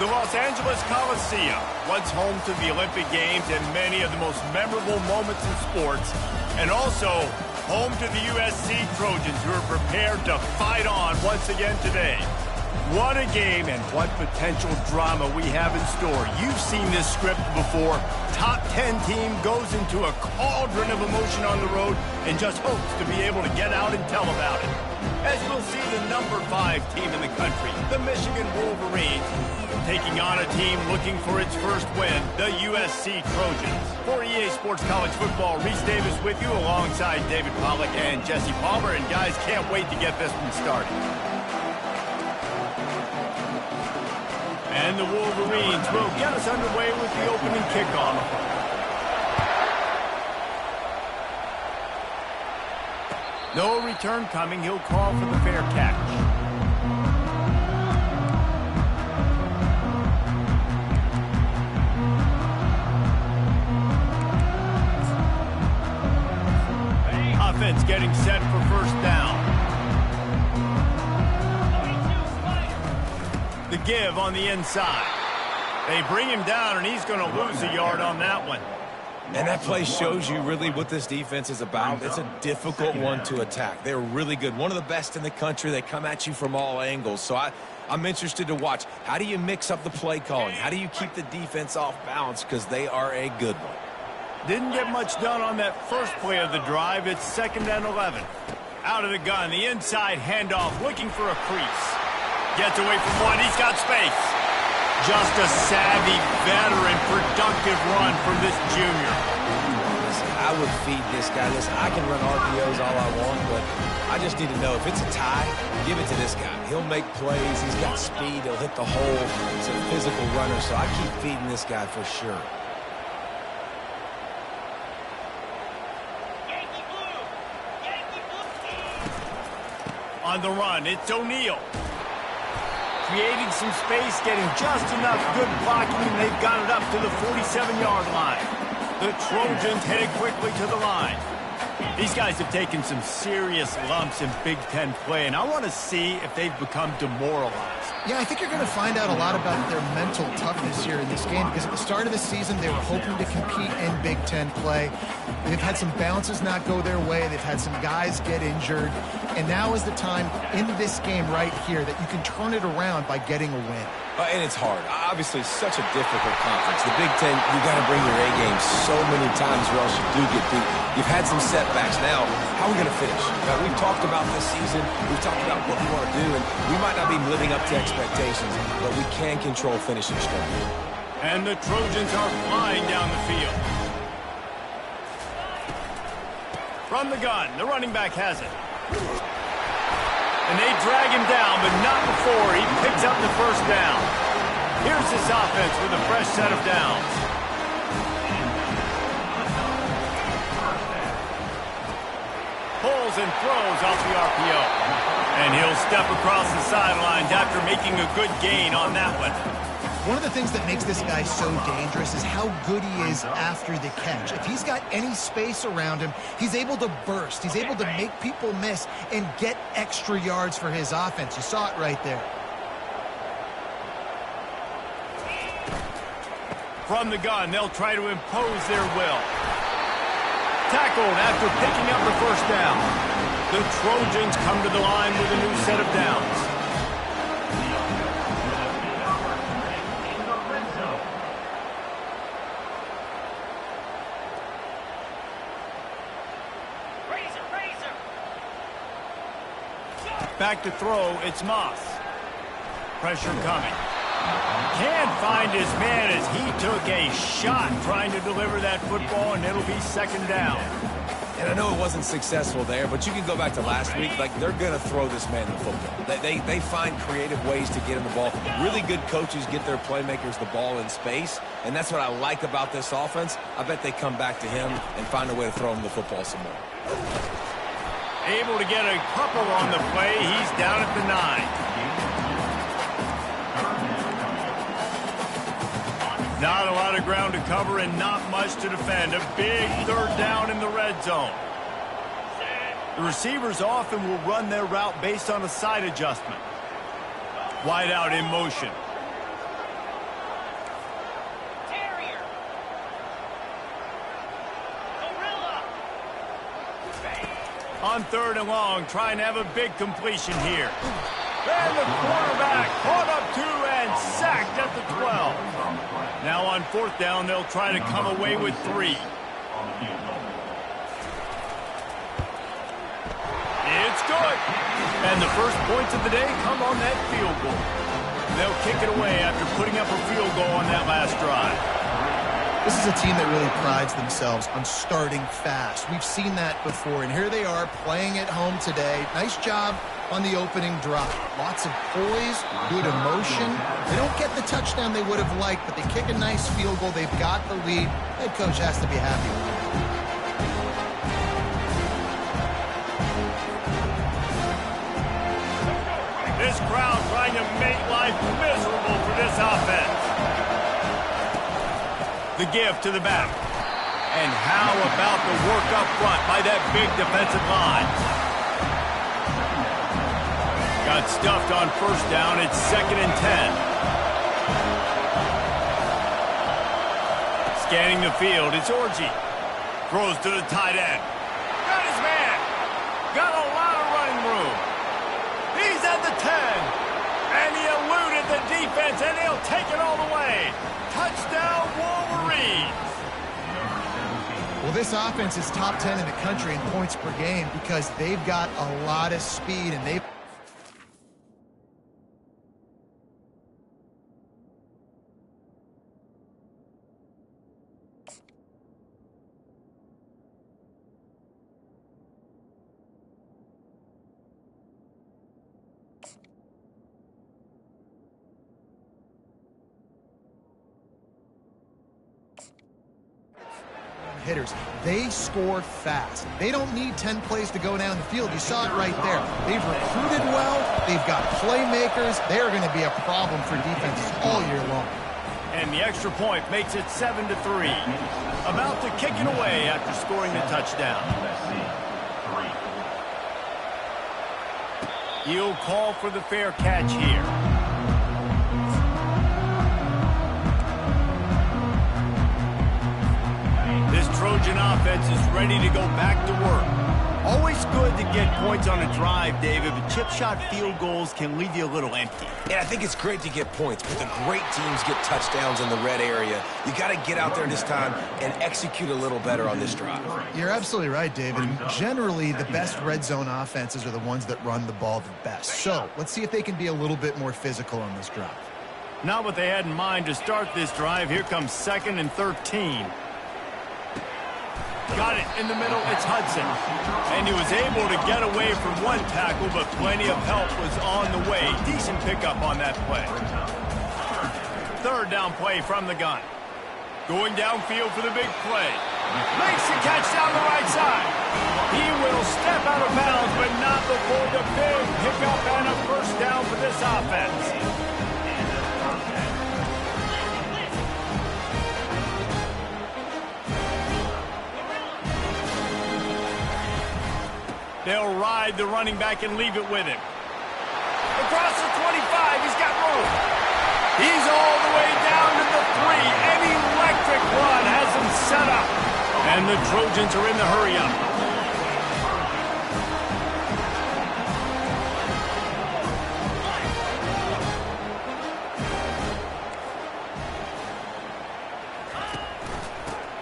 The Los Angeles Coliseum, once home to the Olympic Games and many of the most memorable moments in sports, and also home to the USC Trojans, who are prepared to fight on once again today. What a game and what potential drama we have in store. You've seen this script before. Top 10 team goes into a cauldron of emotion on the road and just hopes to be able to get out and tell about it. As we'll see the number 5 team in the country, the Michigan Wolverines, taking on a team looking for its first win, the USC Trojans. For EA Sports College Football, Reese Davis with you alongside David Pollack and Jesse Palmer. And guys, can't wait to get this one started. And the Wolverines will get us underway with the opening kickoff. No return coming. He'll call for the fair catch. Offense getting set for first down. The give on the inside. They bring him down, and he's going to lose a yard on that one. And that play shows you really what this defense is about. It's a difficult one to attack. They're really good. One of the best in the country. They come at you from all angles. So I'm interested to watch. How do you mix up the play calling? How do you keep the defense off balance? Because they are a good one. Didn't get much done on that first play of the drive. It's 2nd and 11. Out of the gun, the inside handoff, looking for a crease. Gets away from one. He's got space. Just a savvy, veteran, productive run from this junior. I would feed this guy. Listen, I can run RPOs all I want, but I just need to know if it's a tie, give it to this guy. He'll make plays. He's got speed. He'll hit the hole. He's a physical runner, so I keep feeding this guy for sure. On the run, it's O'Neal. Creating some space, getting just enough good blocking, and they've got it up to the 47-yard line. The Trojans headed quickly to the line. These guys have taken some serious lumps in Big Ten play, and I want to see if they've become demoralized. Yeah, I think you're going to find out a lot about their mental toughness here in this game, because at the start of the season, they were hoping to compete in Big Ten play. They've had some bounces not go their way. They've had some guys get injured. And now is the time in this game right here that you can turn it around by getting a win. And it's hard. Obviously, such a difficult conference. The Big Ten, you got to bring your A game so many times or else you do get beat. You've had some setbacks. Now, how are we going to finish? We've talked about this season. We've talked about what we want to do, and we might not be living up to expectations, but we can control finishing strong. And the Trojans are flying down the field. From the gun, the running back has it. And they drag him down, but not before he picks up the first down. Here's this offense with a fresh set of downs. Pulls and throws off the RPO. And he'll step across the sidelines after making a good gain on that one. One of the things that makes this guy so dangerous is how good he is after the catch. If he's got any space around him, he's able to burst. He's able to make people miss and get extra yards for his offense. You saw it right there. From the gun, they'll try to impose their will. Tackled after picking up the first down. The Trojans come to the line with a new set of downs. Back to throw, it's Moss. Pressure coming. Can't find his man as he took a shot trying to deliver that football, and it'll be 2nd down. And I know it wasn't successful there, but you can go back to last week. Like, they're going to throw this man the football. They find creative ways to get him the ball. Really good coaches get their playmakers the ball in space, and that's what I like about this offense. I bet they come back to him and find a way to throw him the football some more. Able to get a couple on the play. He's down at the 9. Not a lot of ground to cover and not much to defend. A big 3rd down in the red zone. The receivers often will run their route based on a side adjustment. Wide out in motion. On 3rd and long, trying to have a big completion here. And the quarterback caught up 2 and sacked at the 12. Now on 4th down, they'll try to come away with 3. It's good. And the first points of the day come on that field goal. They'll kick it away after putting up a field goal on that last drive. This is a team that really prides themselves on starting fast. We've seen that before, and here they are playing at home today. Nice job on the opening drive. Lots of poise, good emotion. They don't get the touchdown they would have liked, but they kick a nice field goal. They've got the lead. Head coach has to be happy with it. This crowd trying to make life miserable for this offense. The give to the back. And how about the work up front by that big defensive line? Got stuffed on 1st down. It's 2nd and 10. Scanning the field, it's Orji. Throws to the tight end. Got his man. Got a lot of running room. He's at the 10. And he eluded the defense, and he'll take it all the way. Touchdown, Wolverines. Well, this offense is top 10 in the country in points per game because they've got a lot of speed, and they've hitters. They score fast. They don't need 10 plays to go down the field. You saw it right there. They've recruited well. They've got playmakers. They're going to be a problem for defenses all year long. And the extra point makes it 7-3. About to kick it away after scoring the touchdown. He'll call for the fair catch here. This Trojan offense is ready to go back to work. Always good to get points on a drive, David, but chip shot field goals can leave you a little empty. Yeah, I think it's great to get points, but the great teams get touchdowns in the red area. You got to get out there this time and execute a little better on this drive. You're absolutely right, David. Generally, the best red zone offenses are the ones that run the ball the best. So let's see if they can be a little bit more physical on this drive. Not what they had in mind to start this drive. Here comes 2nd and 13. Got it in the middle, it's Hudson. And he was able to get away from one tackle, but plenty of help was on the way. Decent pickup on that play. 3rd down play from the gun. Going downfield for the big play. Makes the catch down the right side. He will step out of bounds, but not before the big pickup and a 1st down for this offense. They'll ride the running back and leave it with him. Across the 25, he's got room. He's all the way down to the 3. An electric run has him set up. And the Trojans are in the hurry-up.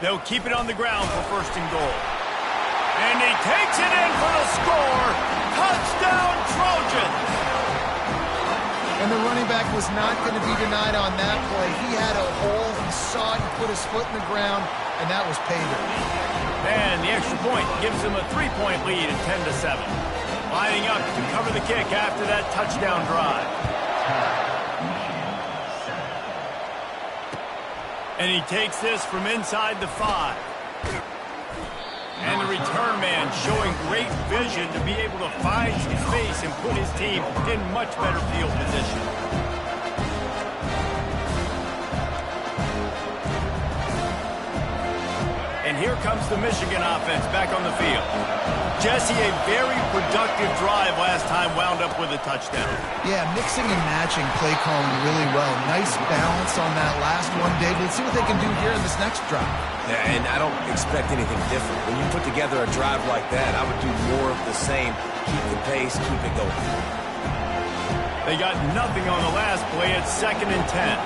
They'll keep it on the ground for 1st and goal. And he takes it in for the score. Touchdown, Trojans. And the running back was not going to be denied on that play. He had a hole. He saw it. He put his foot in the ground, and that was paydirt. And the extra point gives them a 3-point lead at 10-7. Lining up to cover the kick after that touchdown drive. And he takes this from inside the 5. And the return man showing great vision to be able to find some space and put his team in much better field position. And here comes the Michigan offense back on the field. Jesse, a very productive drive last time wound up with a touchdown. Yeah, mixing and matching play calling really well. Nice balance on that last one, Dave. Let's see what they can do here in this next drive. Yeah, and I don't expect anything different. When you put together a drive like that, I would do more of the same. Keep the pace, keep it going. They got nothing on the last play. It's 2nd and 10.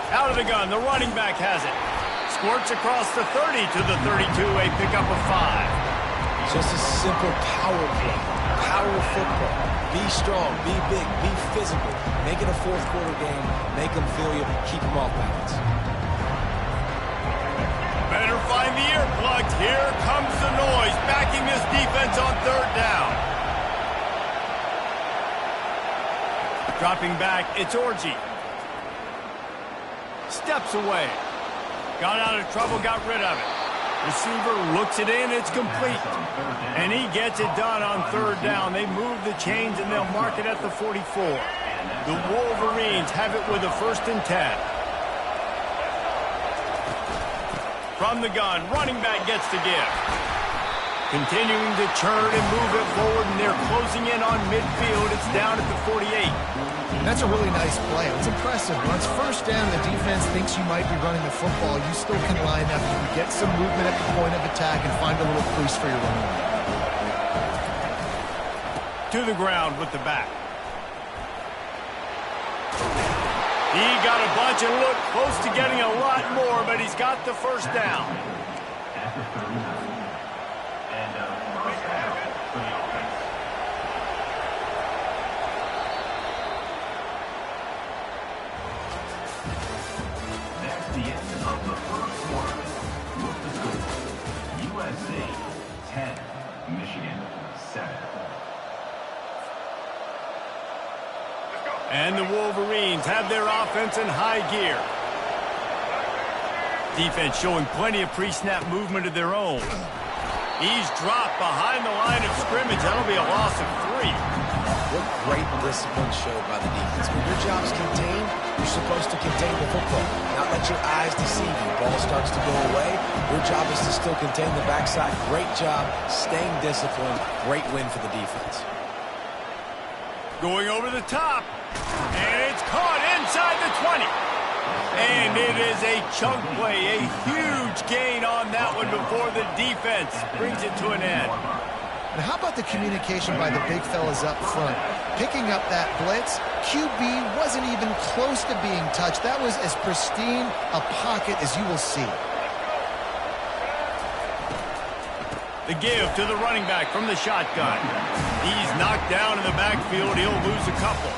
Out of the gun, the running back has it. Squirts across the 30 to the 32, a pickup of 5. Just a simple power play. Power football. Be strong, be big, be physical. Make it a fourth quarter game. Make them feel you. Keep them off balance. Better find the earplugs. Here comes the noise, backing this defense on 3rd down. Dropping back, it's Orji. Steps away. Got out of trouble, got rid of it. Receiver looks it in, it's complete. And he gets it done on 3rd down. They move the chains and they'll mark it at the 44. The Wolverines have it with a 1st and 10. From the gun, running back gets the give. Continuing to churn and move it forward, and they're closing in on midfield. It's down at the 48. That's a really nice play. It's impressive. When it's 1st down, the defense thinks you might be running the football. You still can line up. You can get some movement at the point of attack and find a little crease for your running back. To the ground with the back. He got a bunch and looked close to getting a lot more, but he's got the 1st down. And the Wolverines have their offense in high gear. Defense showing plenty of pre-snap movement of their own. He's dropped behind the line of scrimmage. That'll be a loss of 3. What great discipline showed by the defense. When your job is contained, you're supposed to contain the football. Not let your eyes deceive you. Ball starts to go away. Your job is to still contain the backside. Great job staying disciplined. Great win for the defense. Going over the top. And it's caught inside the 20. And it is a chunk play, a huge gain on that one before the defense brings it to an end. And how about the communication by the big fellas up front? Picking up that blitz, QB wasn't even close to being touched. That was as pristine a pocket as you will see. The give to the running back from the shotgun. He's knocked down in the backfield. He'll lose a couple.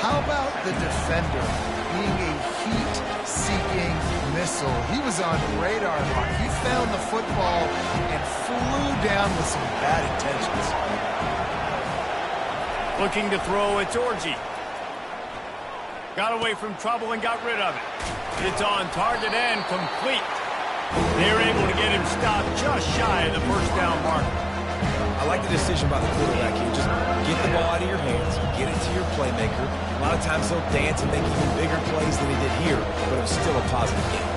How about the defender being a heat-seeking missile? He was on radar lock. He found the football and flew down with some bad intentions. Looking to throw, it's Orji. Got away from trouble and got rid of it. It's on target and complete. They're able to get him stopped just shy of the 1st down mark. I like the decision by the quarterback here. Just get the ball out of your hands, get it to your playmaker. A lot of times he'll dance and make even bigger plays than he did here, but it was still a positive game.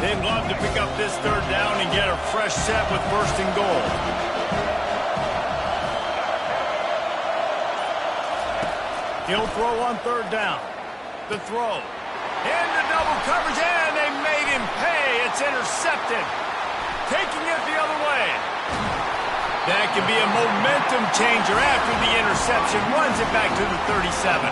They'd love to pick up this 3rd down and get a fresh set with 1st and goal. He'll throw on 3rd down. The throw. Into double coverage, and they made him pay. It's intercepted. Taking it the other way. That could be a momentum changer after the interception. Runs it back to the 37.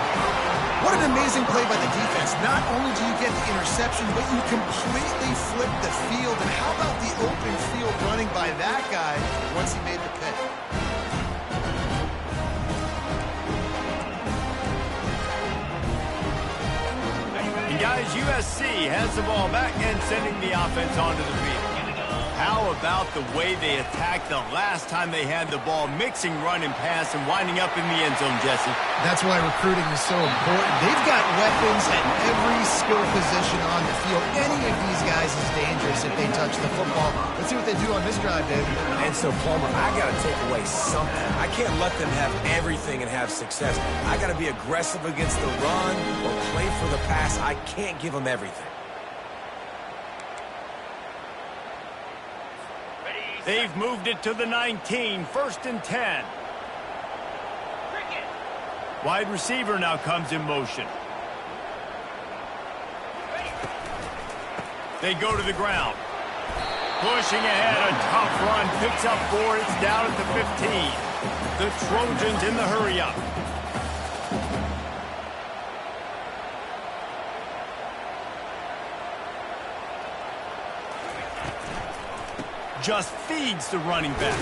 What an amazing play by the defense. Not only do you get the interception, but you completely flip the field. And how about the open field running by that guy once he made the pick? And guys, USC has the ball back and sending the offense onto the field. How about the way they attacked the last time they had the ball, mixing run and pass and winding up in the end zone, Jesse? That's why recruiting is so important. They've got weapons at every skill position on the field. Any of these guys is dangerous if they touch the football. Let's see what they do on this drive, David. And so, Palmer, I got to take away something. I can't let them have everything and have success. I got to be aggressive against the run or play for the pass. I can't give them everything. They've moved it to the 19, 1st and 10. Wide receiver now comes in motion. They go to the ground. Pushing ahead, a tough run, picks up 4, it's down at the 15. The Trojans in the hurry-up. Just feeds the running back.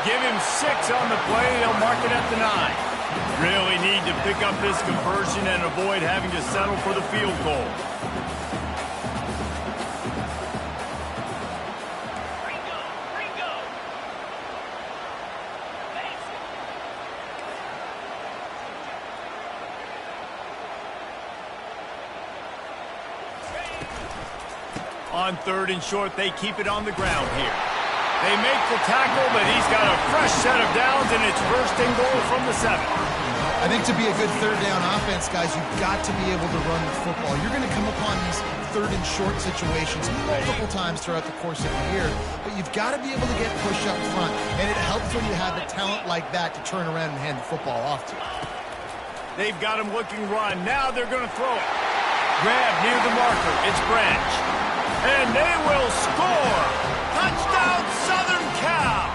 Give him 6 on the play. They'll mark it at the 9. Really need to pick up this conversion and avoid having to settle for the field goal. On 3rd and short, they keep it on the ground here. They make the tackle, but he's got a fresh set of downs, and it's 1st and goal from the 7. I think to be a good 3rd down offense, guys, you've got to be able to run the football. You're going to come upon these 3rd and short situations multiple times throughout the course of the year, but you've got to be able to get push up front, and it helps when you have a talent like that to turn around and hand the football off to. They've got him looking run. Now they're going to throw it. Grab near the marker. It's Branch. And they will score! Touchdown, Southern Cal!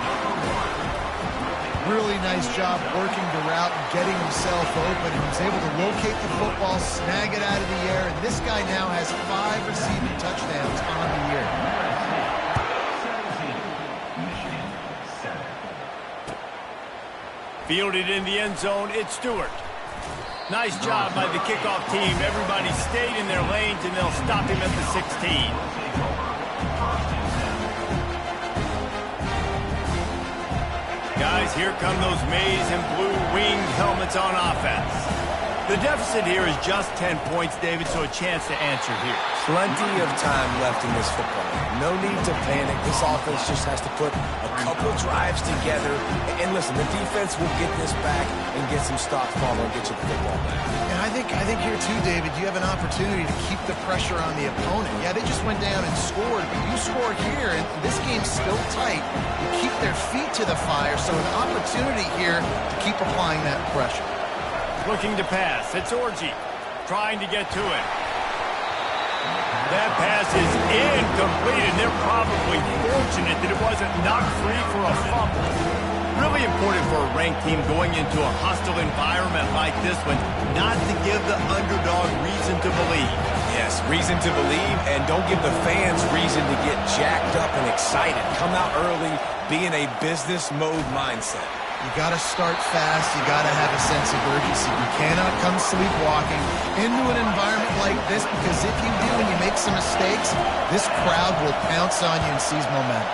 Really nice job working the route and getting himself open. He was able to locate the football, snag it out of the air, and this guy now has 5 receiving touchdowns on the year. Fielded in the end zone, it's Stewart. Nice job by the kickoff team. Everybody stayed in their lanes, and they'll stop him at the 16. Guys, here come those maize and blue winged helmets on offense. The deficit here is just 10 points, David, so a chance to answer here. Plenty of time left in this football game. No need to panic. This offense just has to put a couple drives together. And listen, the defense will get this back and get some stops, Palmer, and get you the football back. And I think here too, David, you have an opportunity to keep the pressure on the opponent. Yeah, they just went down and scored, but you score here, and this game's still tight. You keep their feet to the fire, so an opportunity here to keep applying that pressure. Looking to pass. It's Orji trying to get to it. That pass is incomplete, and they're probably fortunate that it wasn't knocked free for a fumble. Really important for a ranked team going into a hostile environment like this one, not to give the underdog reason to believe. Yes, reason to believe, and don't give the fans reason to get jacked up and excited. Come out early, be in a business mode mindset. You got to start fast. You got to have a sense of urgency. You cannot come sleepwalking into an environment like this, because if you do and you make some mistakes, this crowd will pounce on you and seize momentum.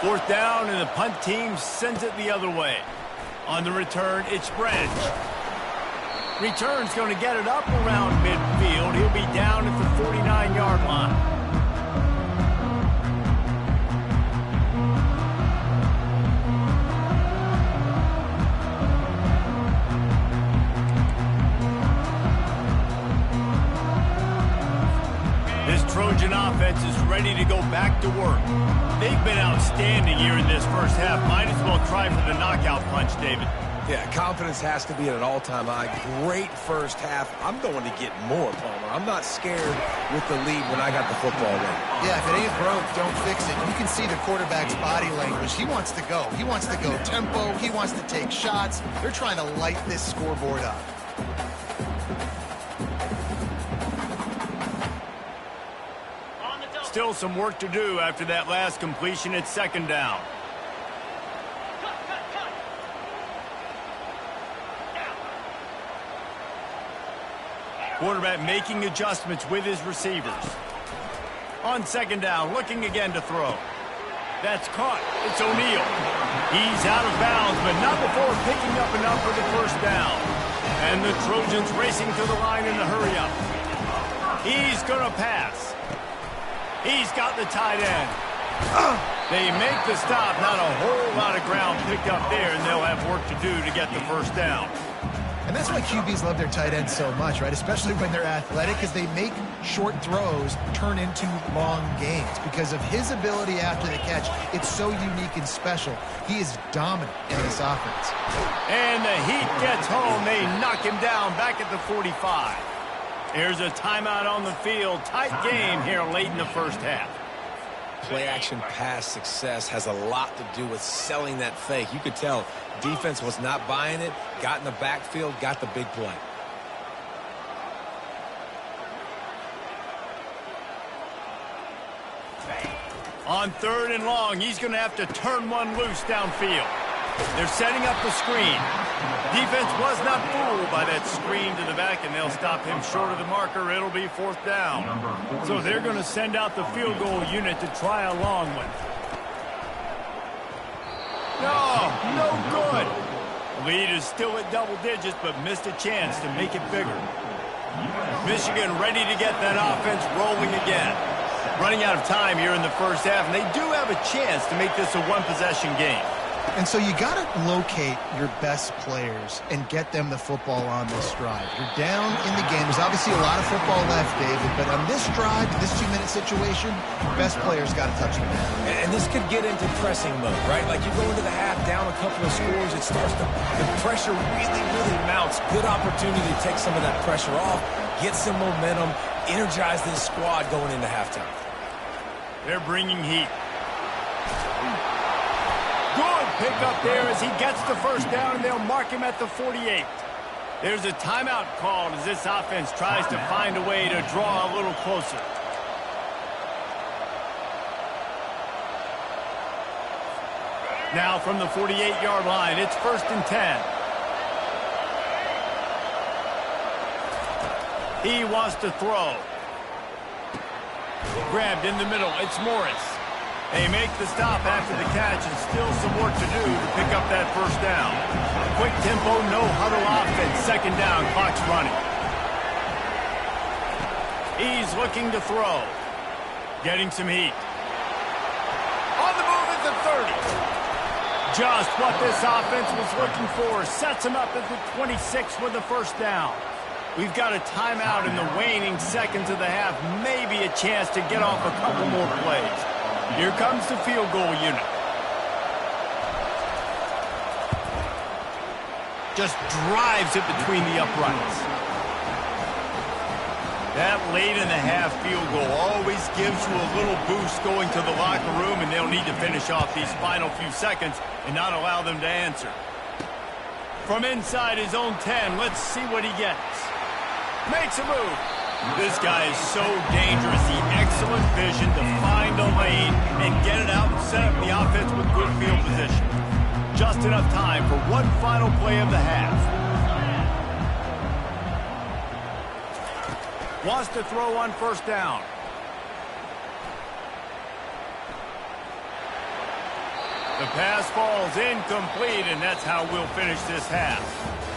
4th down, and the punt team sends it the other way. On the return, it's Branch. Return's going to get it up around midfield. He'll be down at the 49-yard line. Trojan offense is ready to go back to work. They've been outstanding here in this first half. Might as well try for the knockout punch, David. Yeah, confidence has to be at an all-time high. Great first half. I'm going to get more, Palmer. I'm not scared with the lead when I got the football ready. Yeah, if it ain't broke, don't fix it. You can see the quarterback's body language. He wants to go. He wants to go tempo. He wants to take shots. They're trying to light this scoreboard up. Still some work to do after that last completion at 2nd down. Quarterback making adjustments with his receivers. On second down, looking again to throw. That's caught. It's O'Neal. He's out of bounds, but not before picking up enough for the first down. And the Trojans racing to the line in the hurry-up. He's going to pass. He's got the tight end. They make the stop. Not a whole lot of ground picked up there, and they'll have work to do to get the first down. And that's why QBs love their tight ends so much, right? Especially when they're athletic, because they make short throws turn into long gains. Because of his ability after the catch, it's so unique and special. He is dominant in this offense. And the Heat gets home. They knock him down back at the 45. There's a timeout on the field. Tight game here late in the first half. Play-action pass success has a lot to do with selling that fake. You could tell defense was not buying it, got in the backfield, got the big play. On third and long, he's going to have to turn one loose downfield. They're setting up the screen. Defense was not fooled by that screen to the back, and they'll stop him short of the marker. It'll be fourth down. So they're going to send out the field goal unit to try a long one. No good. Lead is still at double digits, but missed a chance to make it bigger. Michigan ready to get that offense rolling again. Running out of time here in the first half, and they do have a chance to make this a one-possession game. And so you got to locate your best players and get them the football on this drive. You're down in the game. There's obviously a lot of football left, David, but on this drive, this 2-minute situation, best players got to touch the ball. And this could get into pressing mode, right? Like you go into the half down a couple of scores, it starts to, the pressure really mounts. Good opportunity to take some of that pressure off, get some momentum, energize this squad going into halftime. They're bringing heat. Good pick up there as he gets the first down, and they'll mark him at the 48. There's a timeout called as this offense tries to find a way to draw a little closer. Now from the 48-yard line, it's 1st and 10. He wants to throw. Grabbed in the middle, it's Morris. They make the stop after the catch, and still some work to do to pick up that first down. Quick tempo, no huddle offense. Second down, clock's running. He's looking to throw. Getting some heat. On the move at the 30. Just what this offense was looking for. Sets him up at the 26 with the first down. We've got a timeout in the waning seconds of the half. Maybe a chance to get off a couple more plays. Here comes the field goal unit. Just drives it between the uprights. That late in the half field goal always gives you a little boost going to the locker room, and they'll need to finish off these final few seconds and not allow them to answer. From inside his own 10, let's see what he gets. Makes a move. This guy is so dangerous. He excellent vision to find a lane and get it out and set up the offense with good field position. Just enough time for one final play of the half. Wants to throw on first down. The pass falls incomplete, and that's how we'll finish this half.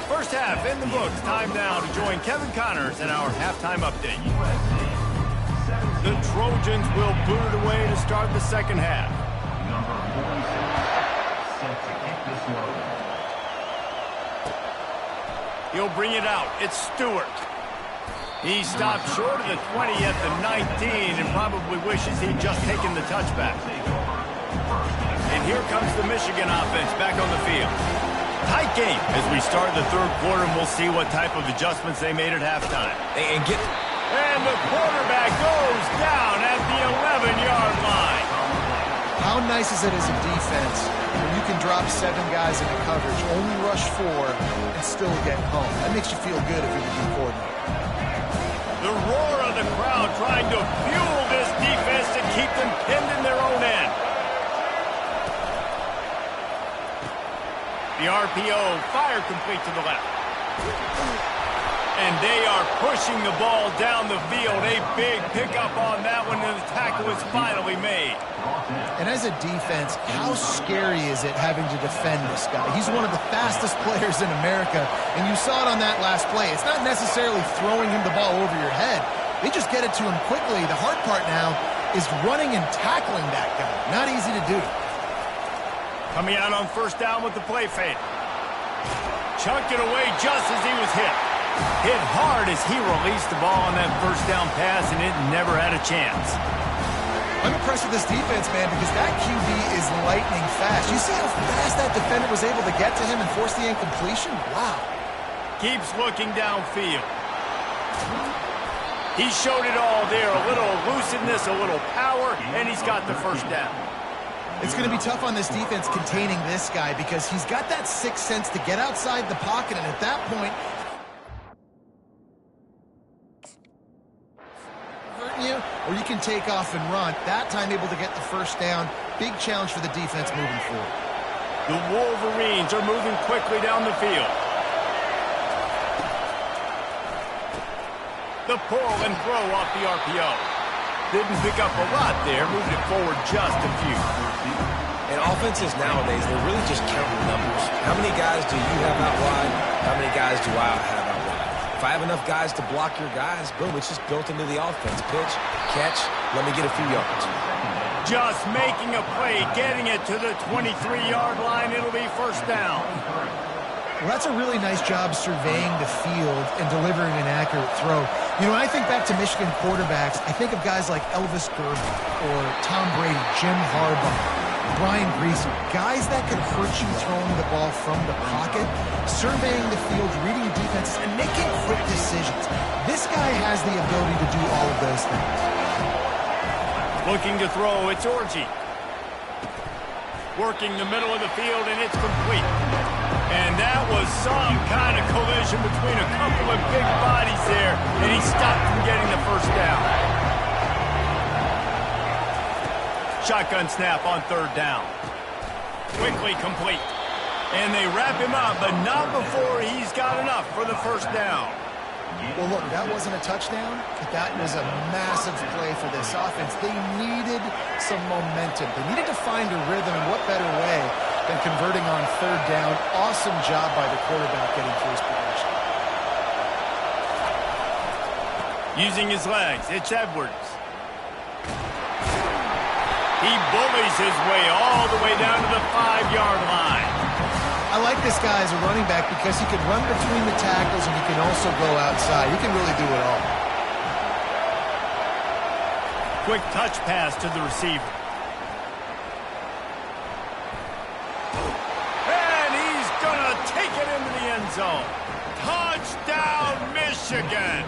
First half in the books. Time now to join Kevin Connors in our halftime update. The Trojans will boot it away to start the second half. He'll bring it out. It's Stewart. He stopped short of the 20 at the 19 and probably wishes he'd just taken the touchback. And here comes the Michigan offense back on the field. Tight game as we start the third quarter, and we'll see what type of adjustments they made at halftime. And the quarterback goes down at the 11-yard line. How nice is it as a defense when you can drop 7 guys into coverage, only rush 4, and still get home? That makes you feel good if you're the D coordinator. The roar of the crowd trying to fuel this defense to keep them pinned in their own end. The RPO, fire complete to the left. And they are pushing the ball down the field. A big pickup on that one, and the tackle was finally made. And as a defense, how scary is it having to defend this guy? He's one of the fastest players in America, and you saw it on that last play. It's not necessarily throwing him the ball over your head. They just get it to him quickly. The hard part now is running and tackling that guy. Not easy to do. Coming out on first down with the play fake. Chunked it away just as he was hit. Hit hard as he released the ball on that first down pass, and it never had a chance. I'm impressed with this defense, man, because that QB is lightning fast. You see how fast that defender was able to get to him and force the incompletion? Wow. Keeps looking downfield. He showed it all there. A little elusiveness, a little power, and he's got the first down. It's going to be tough on this defense containing this guy because he's got that sixth sense to get outside the pocket, and at that point, you, or you can take off and run. That time able to get the first down. Big challenge for the defense moving forward. The Wolverines are moving quickly down the field. The pull and throw off the RPO. Didn't pick up a lot there, moving it forward just a few. And offenses nowadays, they're really just counting numbers. How many guys do you have out wide? How many guys do I have out wide? If I have enough guys to block your guys, boom, it's just built into the offense. Pitch, catch, let me get a few yards. Just making a play, getting it to the 23-yard line. It'll be first down. Well, that's a really nice job surveying the field and delivering an accurate throw. You know, I think back to Michigan quarterbacks. I think of guys like Elvis Gerber or Tom Brady, Jim Harbaugh, Brian Greasy, guys that can hurt you throwing the ball from the pocket, surveying the field, reading defenses, and making quick decisions. This guy has the ability to do all of those things. Looking to throw, it's Orji. Working the middle of the field, and it's complete. And that was some kind of collision between a couple of big bodies there, and he stopped from getting the first down. Shotgun snap on third down. Quickly complete. And they wrap him up, but not before he's got enough for the first down. Well, look, that wasn't a touchdown, but that was a massive play for this offense. They needed some momentum. They needed to find a rhythm, and what better way than converting on third down. Awesome job by the quarterback getting to his position. Using his legs, it's Edwards. He bullies his way all the way down to the 5-yard line. I like this guy as a running back because he can run between the tackles and he can also go outside. He can really do it all. Quick touch pass to the receiver. And he's going to take it into the end zone. Touchdown, Michigan.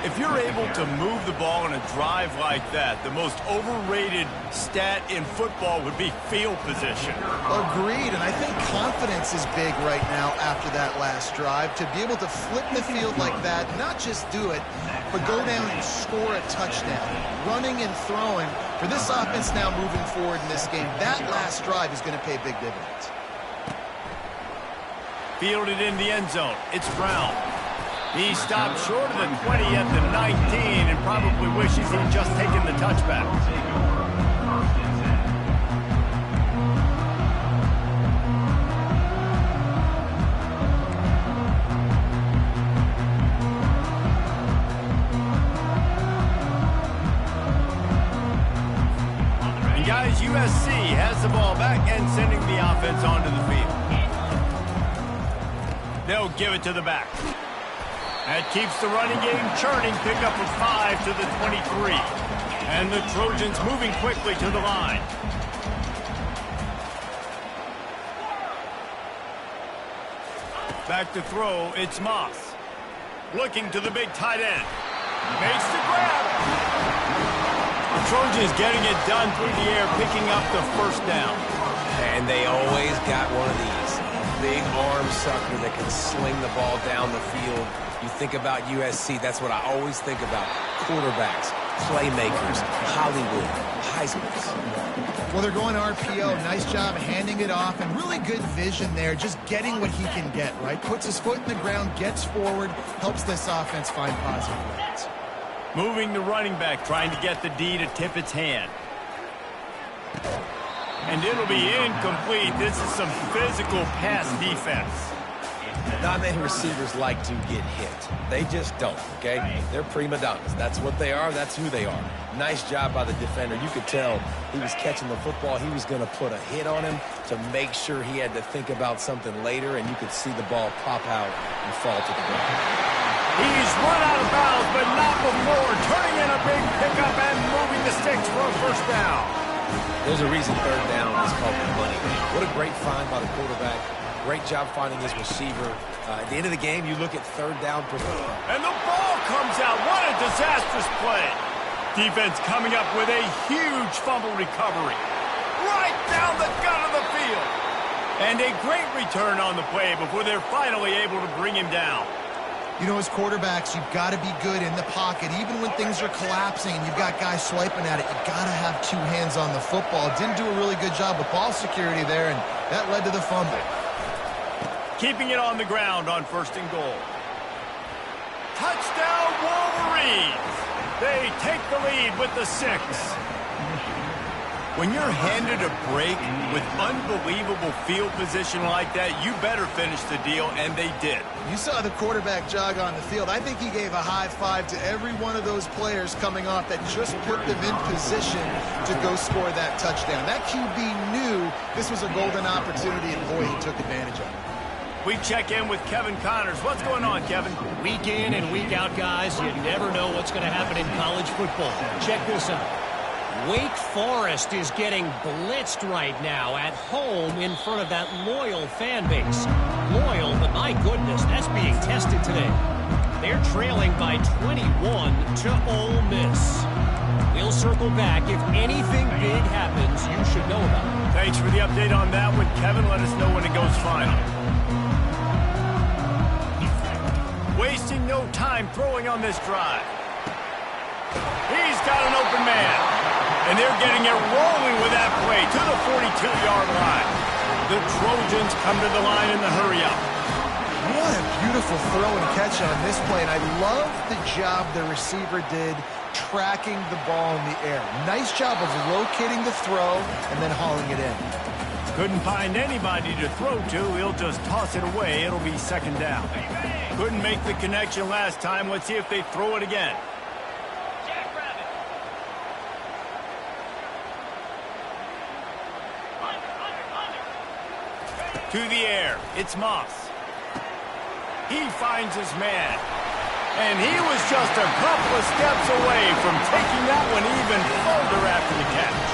If you're able to move the ball in a drive like that, the most overrated stat in football would be field position. Agreed, and I think confidence is big right now after that last drive. To be able to flip the field like that, not just do it, but go down and score a touchdown. Running and throwing. For this offense now moving forward in this game, that last drive is going to pay big dividends. Fielded in the end zone. It's Brown. He stopped short of the 20 at the 19 and probably wishes he'd just taken the touchback. And guys, USC has the ball back and sending the offense onto the field. They'll give it to the back. That keeps the running game churning. Pick up of 5 to the 23. And the Trojans moving quickly to the line. Back to throw, it's Moss. Looking to the big tight end. Makes the grab. The Trojans getting it done through the air, picking up the first down. And they always got one of these. Big arm sucker that can sling the ball down the field. You think about USC, that's what I always think about. Quarterbacks, playmakers, Hollywood, seismics. Well, they're going RPO. Nice job handing it off, and really good vision there, just getting what he can get, right? Puts his foot in the ground, gets forward, helps this offense find positive points. Moving the running back, trying to get the D to tip its hand. And it'll be incomplete. This is some physical pass defense. Not many receivers like to get hit. They just don't, okay? They're prima donnas. That's what they are. That's who they are. Nice job by the defender. You could tell he was catching the football. He was going to put a hit on him to make sure he had to think about something later, and you could see the ball pop out and fall to the ground. He's run out of bounds, but not before. Turning in a big pickup and moving the sticks for a first down. There's a reason third down is called the money game. What a great find by the quarterback. Great job finding his receiver. At the end of the game, you look at third down. And the ball comes out. What a disastrous play. Defense coming up with a huge fumble recovery. Right down the gut of the field. And a great return on the play before they're finally able to bring him down. You know, as quarterbacks, you've got to be good in the pocket. Even when things are collapsing and you've got guys swiping at it, you've got to have two hands on the football. Didn't do a really good job with ball security there, and that led to the fumble. Keeping it on the ground on 1st and goal. Touchdown, Wolverines! They take the lead with the 6. When you're handed a break with unbelievable field position like that, you better finish the deal, and they did. You saw the quarterback jog on the field. I think he gave a high five to every one of those players coming off that just put them in position to go score that touchdown. That QB knew this was a golden opportunity, and boy, he took advantage of it. We check in with Kevin Connors. What's going on, Kevin? Week in and week out, guys, you never know what's going to happen in college football. Check this out. Wake Forest is getting blitzed right now at home in front of that loyal fan base. Loyal, but my goodness, that's being tested today. They're trailing by 21 to Ole Miss. We'll circle back. If anything big happens, you should know about it. Thanks for the update on that one, Kevin. Let us know when it goes final. Wasting no time throwing on this drive. He's got an open man. And they're getting it rolling with that play to the 42-yard line. The Trojans come to the line in the hurry-up. What a beautiful throw and catch on this play. And I love the job the receiver did tracking the ball in the air. Nice job of locating the throw and then hauling it in. Couldn't find anybody to throw to. He'll just toss it away. It'll be 2nd down. Couldn't make the connection last time. Let's see if they throw it again. To the air, it's Moss. He finds his man. And he was just a couple of steps away from taking that one even further after the catch.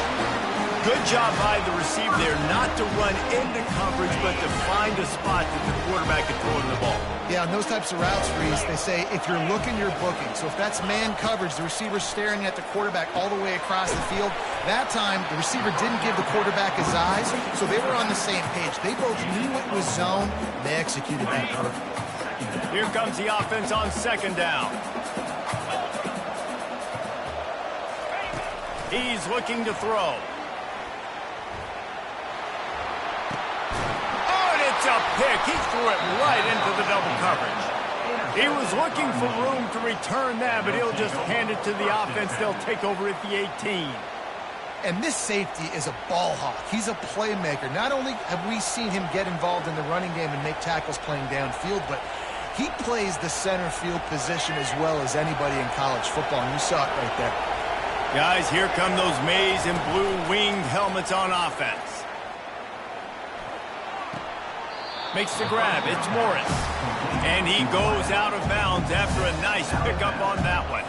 Good job by the receiver there not to run into coverage, but to find a spot that the quarterback could throw in the ball. Yeah, on those types of routes, Reese, they say if you're looking, you're booking. So if that's man coverage, the receiver's staring at the quarterback all the way across the field. That time, the receiver didn't give the quarterback his eyes, so they were on the same page. They both knew it was zone. They executed that perfectly. Here comes the offense on 2nd down. He's looking to throw. A pick. He threw it right into the double coverage. He was looking for room to return that, but he'll just hand it to the offense. They'll take over at the 18. And this safety is a ball hawk. He's a playmaker. Not only have we seen him get involved in the running game and make tackles playing downfield, but he plays the center field position as well as anybody in college football, and you saw it right there. Guys, here come those maize and blue winged helmets on offense. Makes the grab. It's Morris. And he goes out of bounds after a nice pickup on that one.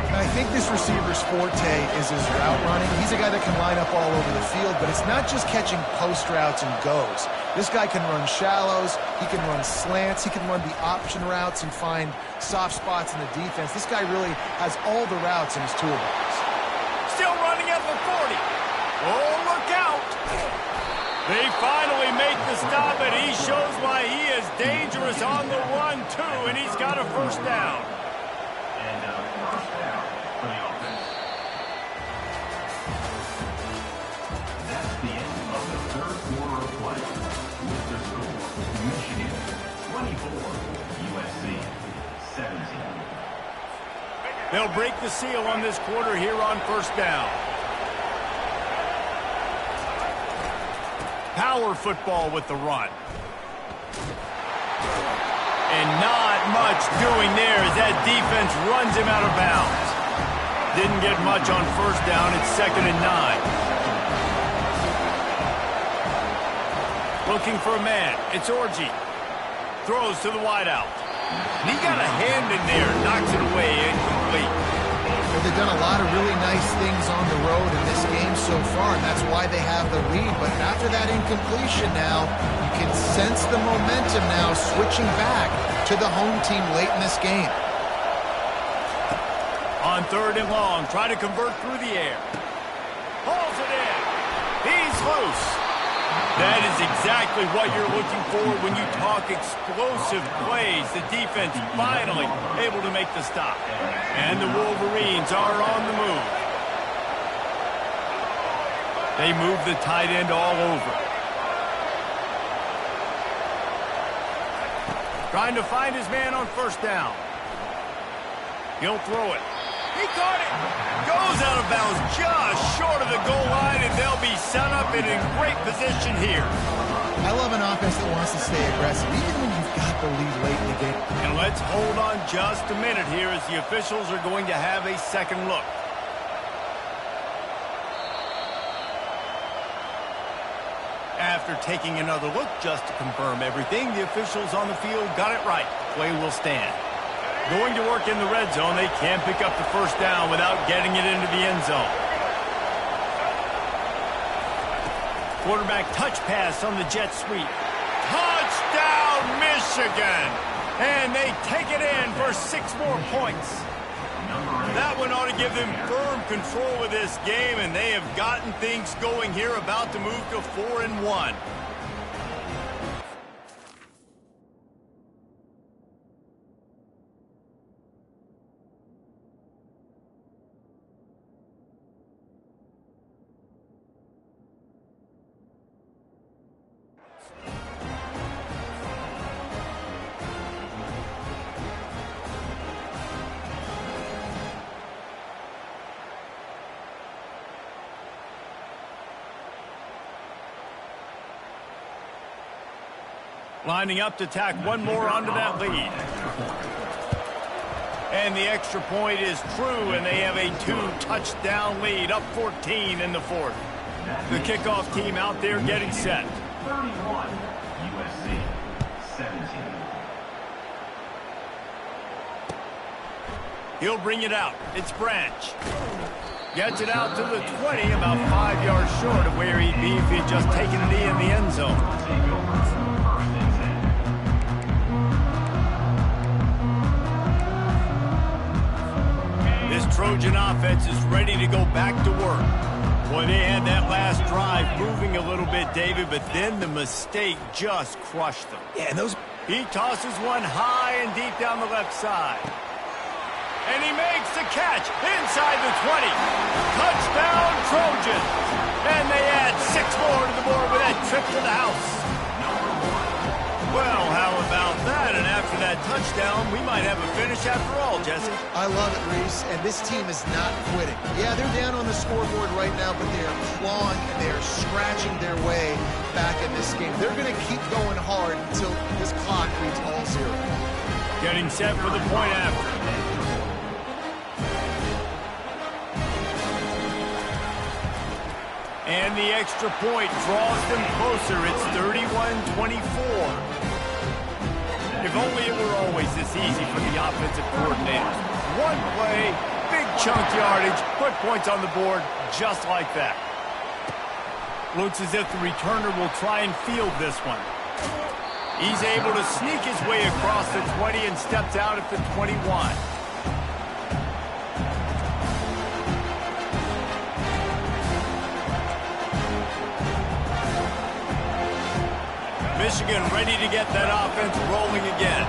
I think this receiver's forte is his route running. He's a guy that can line up all over the field, but it's not just catching post routes and goes. This guy can run shallows. He can run slants. He can run the option routes and find soft spots in the defense. This guy really has all the routes in his toolbox. Still running at the 40. Oh, look out. They finally make the stop, and he shows why he is dangerous on the run, too, and he's got a first down. They'll break the seal on this quarter here on first down. Power football with the run. And not much doing there as that defense runs him out of bounds. Didn't get much on first down. It's 2nd and 9. Looking for a man. It's Orji. Throws to the wideout. And he got a hand in there. Knocks it away. Incomplete. Well, they've done a lot of really nice things on the road in this game so far, and that's why they have the lead. But after that incompletion now, you can sense the momentum now switching back to the home team late in this game. On 3rd and long, try to convert through the air. Hauls it in. He's loose. That is exactly what you're looking for when you talk explosive plays. The defense finally able to make the stop. And the Wolverines are on the move. They move the tight end all over. Trying to find his man on first down. He'll throw it. He caught it. Goes out of bounds just short of the goal line, and they'll be set up in a great position here. I love an offense that wants to stay aggressive, even when you've got the lead late in the game. And let's hold on just a minute here as the officials are going to have a second look. After taking another look just to confirm everything, the officials on the field got it right. Play will stand. Going to work in the red zone. They can't pick up the first down without getting it into the end zone. Quarterback touch pass on the jet sweep. Touchdown, Michigan! And they take it in for 6 more points. That one ought to give them firm control of this game, and they have gotten things going here, about to move to 4-1. Lining up to tack one more onto that lead. And the extra point is true, and they have a 2-touchdown lead, up 14 in the 4th. The kickoff team out there getting set. 31, USC, 17. He'll bring it out. It's Branch. Gets it out to the 20, about 5 yards short of where he'd be if he'd just taken a knee in the end zone. This Trojan offense is ready to go back to work. Boy, they had that last drive moving a little bit, David, but then the mistake just crushed them. Yeah, and those... He tosses one high and deep down the left side. And he makes the catch inside the 20. Touchdown, Trojan. And they add 6 more to the board with that trip to the house. Well, how about that? And after that touchdown, we might have a finish after all, Jesse. I love it, Reese, and this team is not quitting. Yeah, they're down on the scoreboard right now, but they are clawing and they are scratching their way back in this game. They're going to keep going hard until this clock reads all 0. Getting set for the point after. And the extra point draws them closer. It's 31-24. If only it were always this easy for the offensive coordinators. One play, big chunk yardage, put points on the board just like that. Looks as if the returner will try and field this one. He's able to sneak his way across the 20 and steps out at the 21. Michigan ready to get that offense rolling again.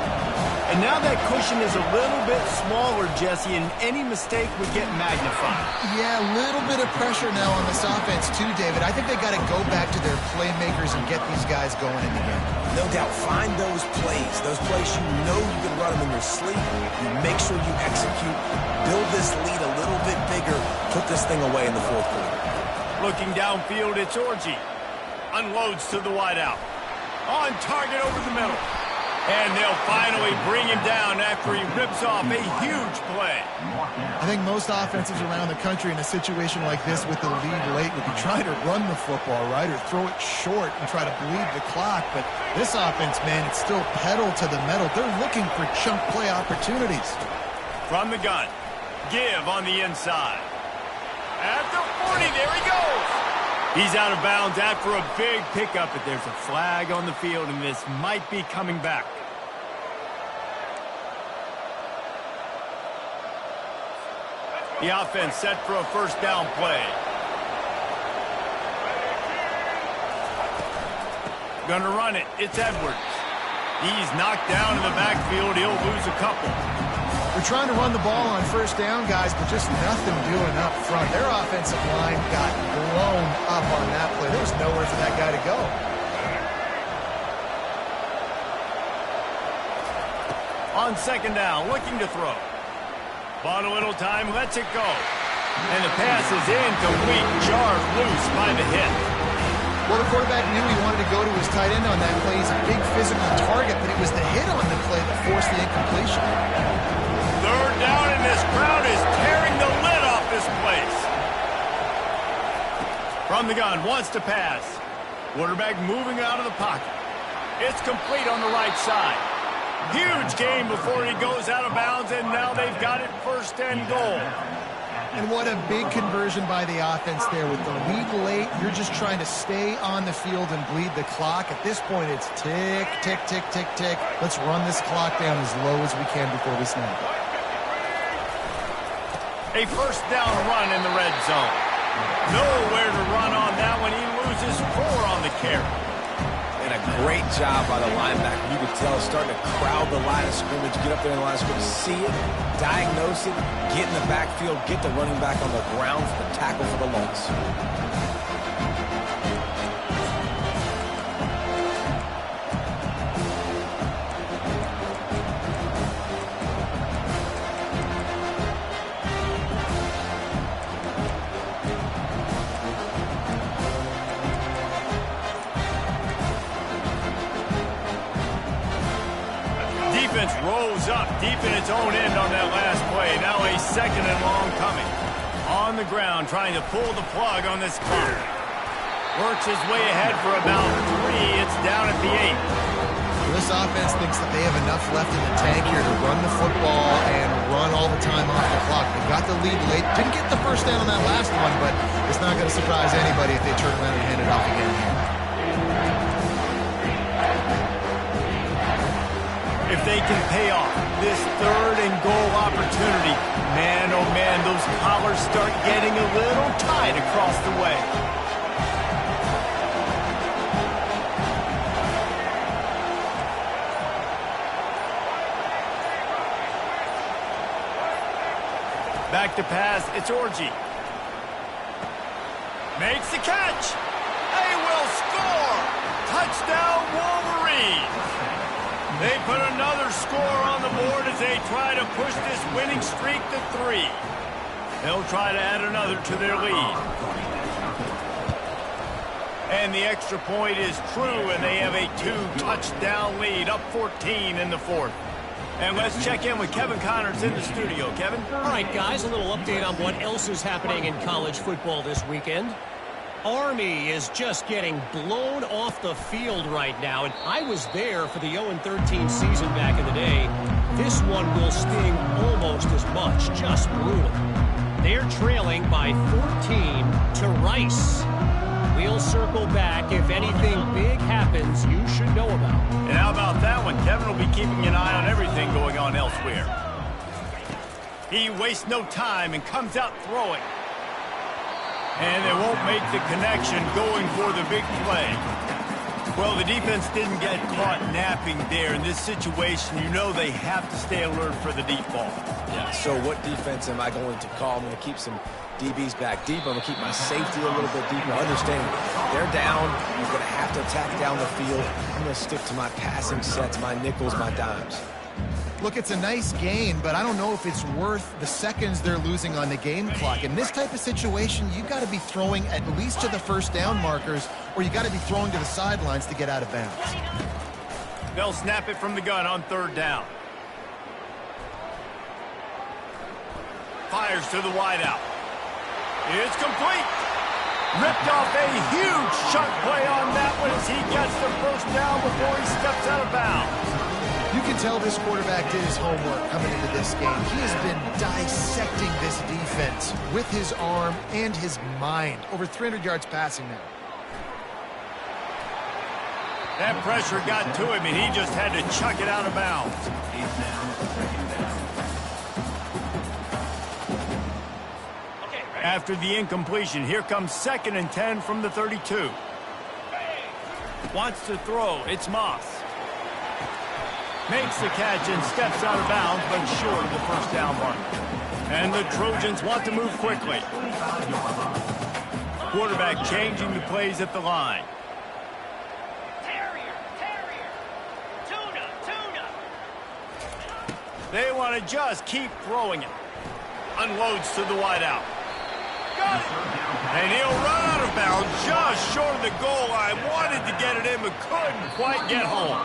And now that cushion is a little bit smaller, Jesse, and any mistake would get magnified. Yeah, a little bit of pressure now on this offense too, David. I think they got to go back to their playmakers and get these guys going in the game. No doubt, find those plays you know you can run them in your sleep. You make sure you execute, build this lead a little bit bigger, put this thing away in the fourth quarter. Looking downfield, it's Orji. Unloads to the wideout. On target over the middle. And they'll finally bring him down after he rips off a huge play. I think most offenses around the country in a situation like this with the lead late would be trying to run the football, right, or throw it short and try to bleed the clock. But this offense, man, it's still pedal to the metal. They're looking for chunk play opportunities. From the gun, give on the inside. At the 40, there he goes. He's out of bounds after a big pickup, but there's a flag on the field, and this might be coming back. The offense set for a first down play. Gonna run it. It's Edwards. He's knocked down in the backfield. He'll lose a couple. They're trying to run the ball on first down, guys, but just nothing doing up front. Their offensive line got blown up on that play. There was nowhere for that guy to go. On second down, looking to throw. Bought a little time, lets it go. And the pass is incomplete, jarred loose by the hit. Well, the quarterback knew he wanted to go to his tight end on that play. He's a big physical target, but it was the hit on the play that forced the incompletion. Third down, and this crowd is tearing the lid off this place. From the gun, wants to pass. Quarterback moving out of the pocket. It's complete on the right side. Huge game before he goes out of bounds, and now they've got it first and goal. And what a big conversion by the offense there. With the lead late, you're just trying to stay on the field and bleed the clock. At this point, it's tick, tick, tick, tick, tick. Let's run this clock down as low as we can before we snap it. A first down run in the red zone. Nowhere to run on that one. He loses 4 on the carry. And a great job by the linebacker. You could tell starting to crowd the line of scrimmage, get up there in the line of scrimmage, see it, diagnose it, get in the backfield, get the running back on the ground for the tackle for the loss. Defense rolls up deep in its own end on that last play. Now a second and long coming. On the ground, trying to pull the plug on this clock. Works his way ahead for about 3. It's down at the 8. This offense thinks that they have enough left in the tank here to run the football and run all the time off the clock. They got the lead late. Didn't get the first down on that last one, but it's not going to surprise anybody if they turn around and hand it off again here. If they can pay off this third and goal opportunity, man, oh man, those collars start getting a little tight across the way. Back to pass, it's Orji. Makes the catch. They will score. Touchdown, Wolverines. They put another score on the board as they try to push this winning streak to 3. They'll try to add another to their lead. And the extra point is true, and they have a 2-touchdown lead, up 14 in the 4th. And let's check in with Kevin Connors in the studio. Kevin? All right, guys, a little update on what else is happening in college football this weekend. Army is just getting blown off the field right now, and I was there for the 0-13 season back in the day. This one will sting almost as much, just brutal. They're trailing by 14 to Rice. We'll circle back if anything big happens you should know about. And how about that one? Kevin will be keeping an eye on everything going on elsewhere. He wastes no time and comes out throwing. And they won't make the connection going for the big play. Well, the defense didn't get caught napping there. In this situation, you know they have to stay alert for the deep ball. Yeah, so what defense am I going to call? I'm going to keep some DBs back deep. I'm going to keep my safety a little bit deeper. Understanding they're down. I'm going to have to attack down the field. I'm going to stick to my passing sets, my nickels, my dimes. Look, it's a nice gain, but I don't know if it's worth the seconds they're losing on the game clock. In this type of situation, you've got to be throwing at least to the first down markers, or you got to be throwing to the sidelines to get out of bounds. They'll snap it from the gun on third down. Fires to the wideout. It's complete. Ripped off a huge chunk play on that one as he gets the first down before he steps out of bounds. You can tell this quarterback did his homework coming into this game. He has been dissecting this defense with his arm and his mind. Over 300 yards passing now. That pressure got to him, and he just had to chuck it out of bounds. After the incompletion, here comes 2nd and 10 from the 32. Wants to throw. It's Moss. Makes the catch and steps out of bounds, but short of the first down mark. And the Trojans want to move quickly. Quarterback changing the plays at the line. They want to just keep throwing it. Unloads to the wideout. Got it. And he'll run out of bounds just short of the goal line. Wanted to get it in, but couldn't quite get home.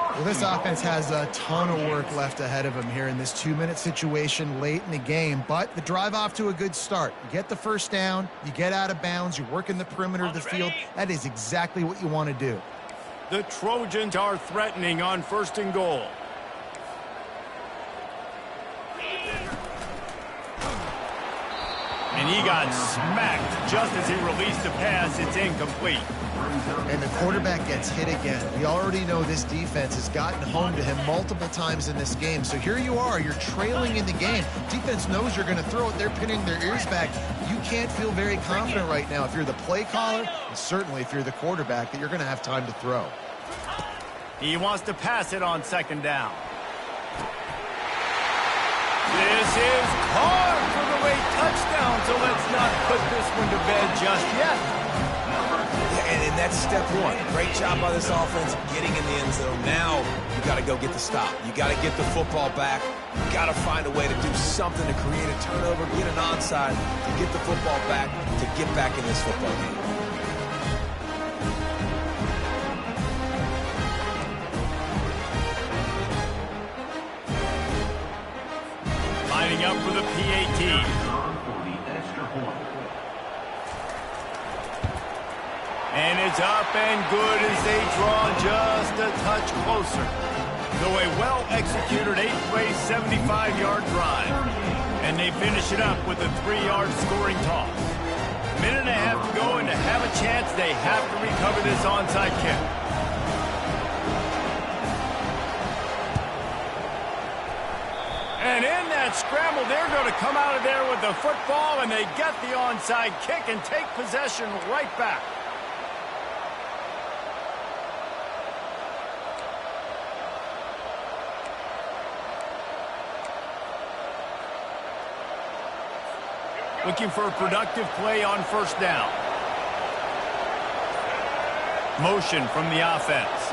Well, this offense has a ton of work left ahead of them here in this 2-minute situation late in the game, but the drive off to a good start. You get the first down, you get out of bounds, you work in the perimeter of the field. That is exactly what you want to do. The Trojans are threatening on 1st and goal. And he got smacked just as he released the pass. It's incomplete. And the quarterback gets hit again. We already know this defense has gotten home to him multiple times in this game. So here you are, you're trailing in the game. Defense knows you're going to throw it. They're pinning their ears back. You can't feel very confident right now if you're the play caller, and certainly if you're the quarterback, that you're going to have time to throw. He wants to pass it on 2nd down. This is hard for the late touchdown, so let's not put this one to bed just yet. Yeah, and that's step one. Great job by this offense getting in the end zone. Now you got to go get the stop. You got to get the football back. You got to find a way to do something to create a turnover, get an onside, to get the football back, to get back in this football game. Lining up for the PAT. And it's up and good as they draw just a touch closer. So a well-executed 8-play, 75-yard drive. And they finish it up with a 3-yard scoring toss. Minute and a half to go, and to have a chance, they have to recover this onside kick. And in that scramble, they're going to come out of there with the football, and they get the onside kick and take possession right back. Looking for a productive play on 1st down. Motion from the offense.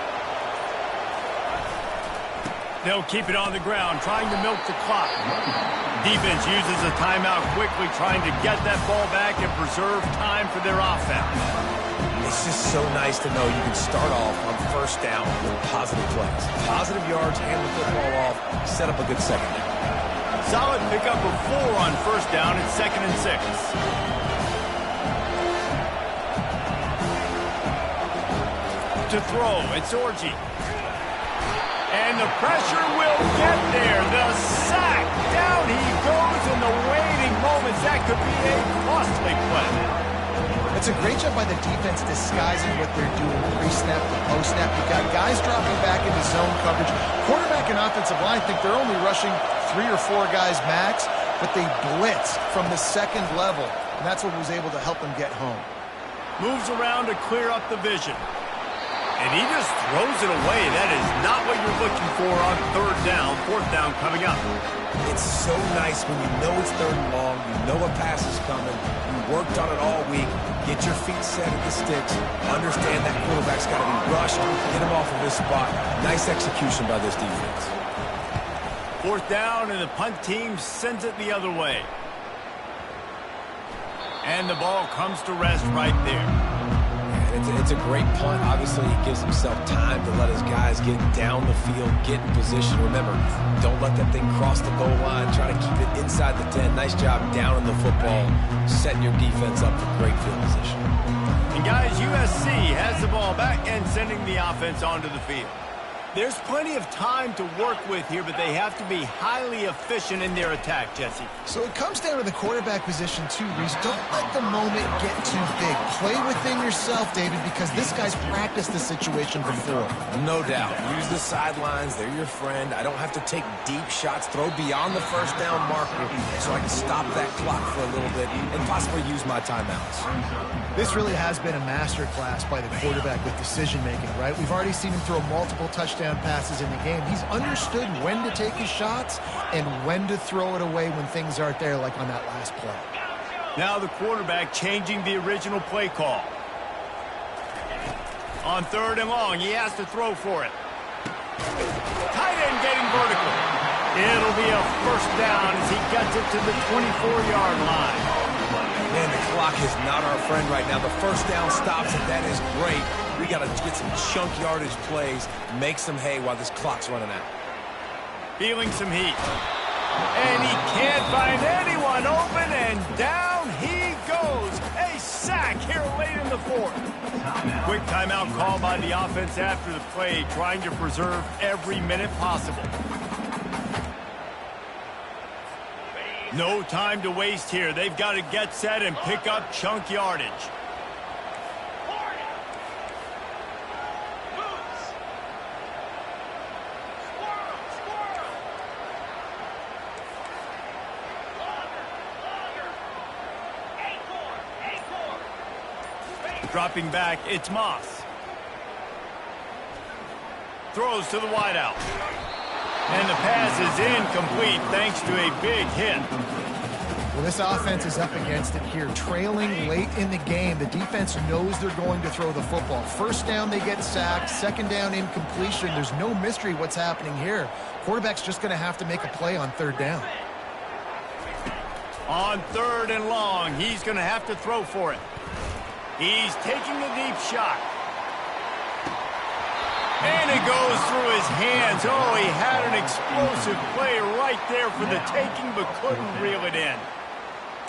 They'll keep it on the ground, trying to milk the clock. Defense uses a timeout quickly, trying to get that ball back and preserve time for their offense. It's just so nice to know you can start off on 1st down with positive plays. Positive yards, hand the football off, set up a good 2nd down. Solid pickup of 4 on 1st down and 2nd and 6. To throw, it's Orji. And the pressure will get there. The sack. Down he goes in the waiting moments. That could be a costly play. It's a great job by the defense disguising what they're doing pre-snap to post-snap. You've got guys dropping back into zone coverage. Quarterback and offensive line think they're only rushing 3 or 4 guys max, but they blitz from the 2nd level, and that's what was able to help them get home. Moves around to clear up the vision. And he just throws it away. That is not what you're looking for on third down. Fourth down coming up. It's so nice when you know it's third and long, you know a pass is coming, you worked on it all week, get your feet set at the sticks, understand that quarterback's got to be rushed, get him off of his spot. Nice execution by this defense. Fourth down, and the punt team sends it the other way. And the ball comes to rest right there. It's a great punt. Obviously, he gives himself time to let his guys get down the field, get in position. Remember, don't let that thing cross the goal line. Try to keep it inside the 10. Nice job down in the football, setting your defense up for great field position. And guys, USC has the ball back and sending the offense onto the field. There's plenty of time to work with here, but they have to be highly efficient in their attack, Jesse. So it comes down to the quarterback position too, Reese. Don't let the moment get too big. Play within yourself, David, because this guy's practiced the situation before. No doubt. Use the sidelines. They're your friend. I don't have to take deep shots, throw beyond the first down marker so I can stop that clock for a little bit and possibly use my timeouts. This really has been a masterclass by the quarterback with decision-making, right? We've already seen him throw multiple touchdown passes in the game. He's understood when to take his shots and when to throw it away when things aren't there, like on that last play. Now the quarterback changing the original play call. On third and long, he has to throw for it. Tight end getting vertical. It'll be a first down as he gets it to the 24-yard line. Man, the clock is not our friend right now. The first down stops, and that is great. We got to get some chunk yardage plays, make some hay while this clock's running out. Feeling some heat. And he can't find anyone open, and down he goes. A sack here late in the fourth. Quick timeout call by the offense after the play, trying to preserve every minute possible. No time to waste here. They've got to get set and pick up chunk yardage. Dropping back, it's Moss. Throws to the wideout. And the pass is incomplete thanks to a big hit. Well, this offense is up against it here. Trailing late in the game, the defense knows they're going to throw the football. First down, they get sacked. Second down, incompletion. There's no mystery what's happening here. Quarterback's just going to have to make a play on third down. On third and long, he's going to have to throw for it. He's taking a deep shot. And it goes through his hands. Oh, he had an explosive play right there for the taking, but couldn't reel it in.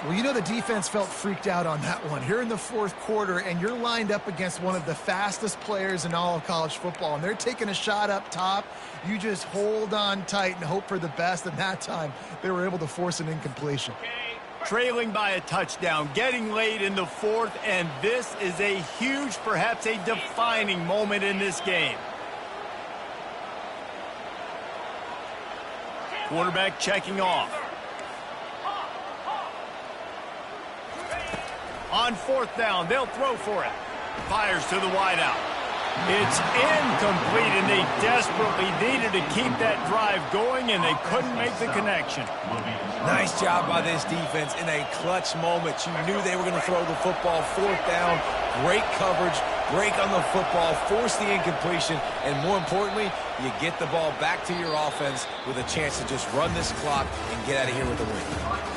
Well, you know the defense felt freaked out on that one. Here in the fourth quarter, and you're lined up against one of the fastest players in all of college football, and they're taking a shot up top. You just hold on tight and hope for the best, and that time they were able to force an incompletion. Trailing by a touchdown, getting late in the fourth, and this is a huge, perhaps a defining moment in this game. Quarterback checking off. On fourth down, they'll throw for it. Fires to the wideout. It's incomplete, and they desperately needed to keep that drive going, and they couldn't make the connection. Nice job by this defense in a clutch moment. You knew they were going to throw the football. Fourth down, great coverage, break on the football, force the incompletion, and more importantly, you get the ball back to your offense with a chance to just run this clock and get out of here with a win.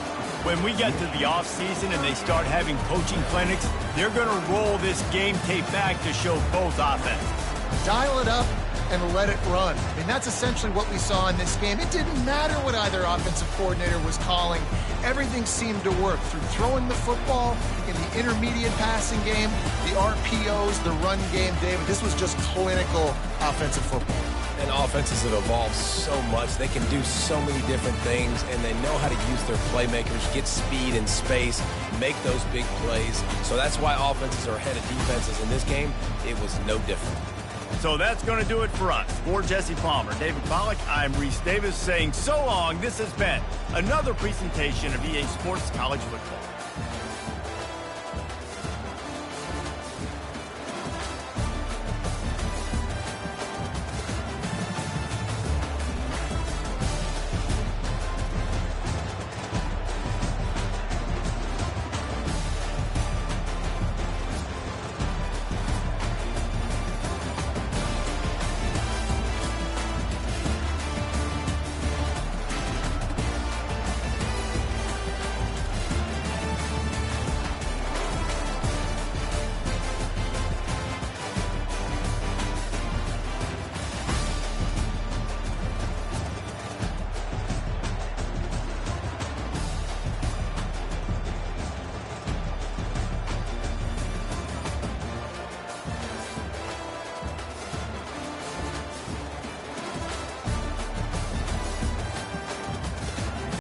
When we get to the offseason and they start having coaching clinics, they're going to roll this game tape back to show both offenses. Dial it up and let it run. I mean, that's essentially what we saw in this game. It didn't matter what either offensive coordinator was calling. Everything seemed to work through throwing the football, in the intermediate passing game, the RPOs, the run game. David, this was just clinical offensive football. And offenses have evolved so much. They can do so many different things, and they know how to use their playmakers, get speed and space, make those big plays. So that's why offenses are ahead of defenses. In this game, it was no different. So that's going to do it for us. For Jesse Palmer, David Pollack, I'm Reese Davis saying so long. This has been another presentation of EA Sports College Football.